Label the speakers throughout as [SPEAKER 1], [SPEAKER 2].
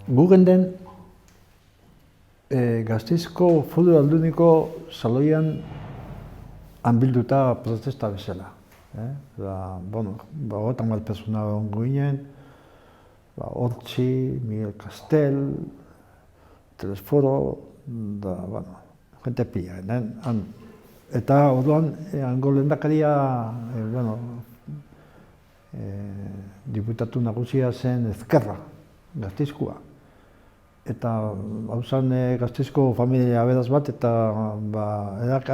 [SPEAKER 1] Gu genden Gasteizko Foru Alduniko saloian hanbilduta protesta bezala. Hogeita hamar pertsona egongo ginen, Hortzi, Miguel Castel, Telesforo, jente pila. Eta orduan, hango lehendakaria, diputatu nagusia zen Ezkerra, Gasteizkoa. Eta hau zen Gasteizko familia aberaz bat, eta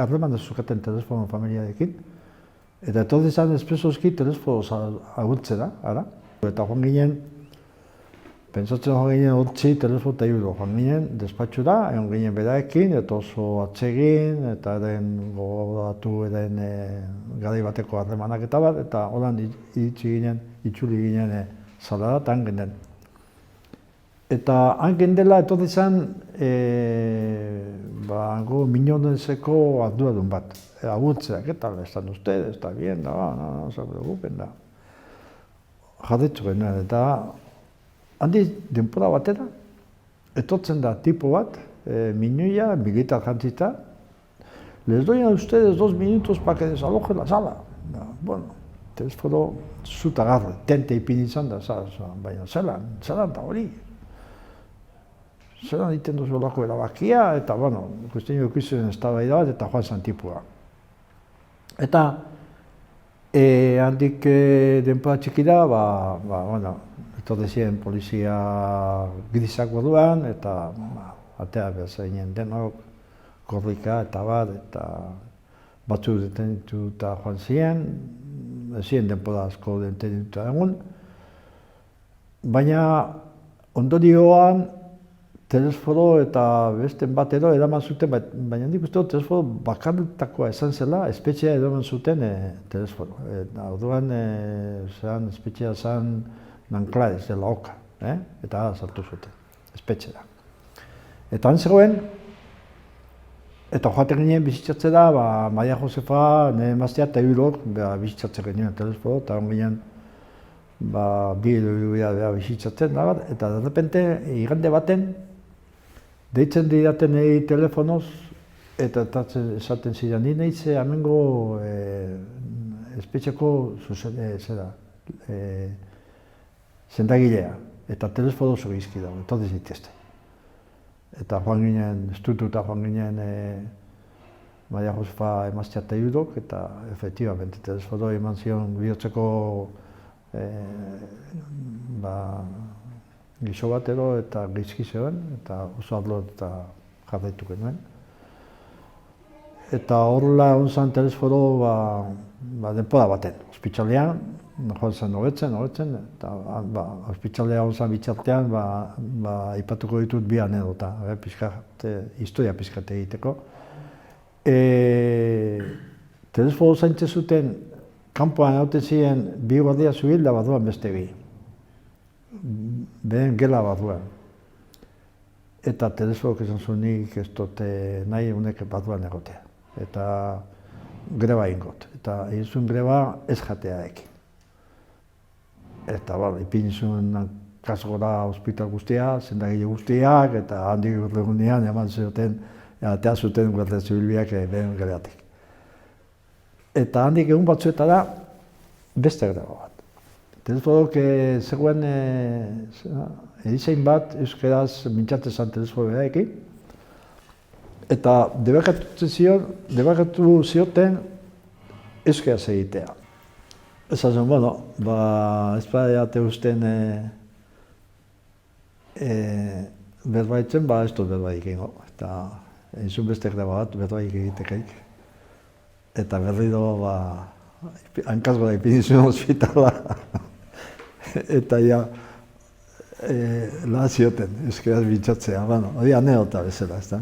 [SPEAKER 1] harreman zukaten Telesforo familiarekin. Eta etorri zen espresoski Telesforo agurtzera, ara. Eta joan ginen, pentsatzen joan ginen Hortzi, Telesforo eta Euro. Joan ginen despatxura, egon ginen beraekin, eta oso atsegin, eta eren gogoratu eren garai bateko harremanak eta bat, eta holan itzuli ginen zalara eta han ginen. Eta han gendela etorri zen Miñoneseko arduradun bat. Agurtzeak, ¿qué tal están ustedes? ¿Está bien? No se preocupen. Jarretzu genuen, eta handi denpora batera, etortzen da tipo bat, Miñoia, militar jantzita, les doy a ustedes 2 minutos para que desalojen la sala. Bueno, Telesforo zutagarre, tente ipini izan da, baina zelan da hori. Zelan egiten duzu olako erabakia, eta, kustenio ikusten eztabaida bat, eta joan zen tipua. Eta, handik denpora txikira, etorri ziren polizia grisak moduan, eta atea behar ginen denok, korrika eta bat, eta batzuk detenituta joan ziren, ziren denpora asko detenituta egun. Baina, ondorioan, Telesforo eta besten batero eraman zuten, baina nik uste dut Telesforo bakarretakoa esan zela, espetxea eraman zuten Telesforo. Orduan, espetxea zen Nanclares, de la Oca, eta sartu zuten, espetxera. Eta han zegoen, eta joaten ginen bizitzatzera, Maria Josefa, nire emaztea eta Eurok bizitzatzen ginen Telesforo, eta hon ginen bi edo bizitzatzen, eta de repente, igande baten, deitzen didaten egin telefonoz, eta esaten zidan, ni nahitze amengo espetxeko zendagilea, eta Telesforo oso gizki dago, etorri zitezte. Eta joan ginen, estututa joan ginen Maria Josefa emaztea eta Eurok, eta efektibamente Telesforo eman zion bihotzeko gizo batero eta gizki zegoen, eta oso arlo eta jarraitu genuen. Eta horrela egon zen Telesforo denpora baten, ospitalean, joan zen hobetzen, eta ospitalean egon zen bitxartean, ipatuko ditut bi anedota, historia pizkat egiteko. Telesforo zaintze zuten, kanpoan hauten ziren bi guardia zibil da barruan beste bi. Behen gela barruan. Eta Telesforok esan zunik ez dute nahi unek barruan egotea. Eta greba ingot. Eta egin zuen greba ez jatearekin. Eta ipin zuen kasgora hospital guztia, zendagile guztiak, eta handik urregunean eman zuten, atea zuten guardia zibilbiak behen geratik. Eta handik egun batzuetara beste greba bat. Telesforok zegoen edizein bat euskeraz mintzatzen zen Telesforo beraekin, eta debekatu zioten euskeraz egitea. Esan zuen, ez badate usten berbaitzen, ez dut berbaik egingo. Eta entzun beste greba bat berbaik egitekeik. Eta berriro, hankazgora ipinizuen hospitala. Eta la zioten, euskeraz bintzatzea, hori anedota bezala, ez da?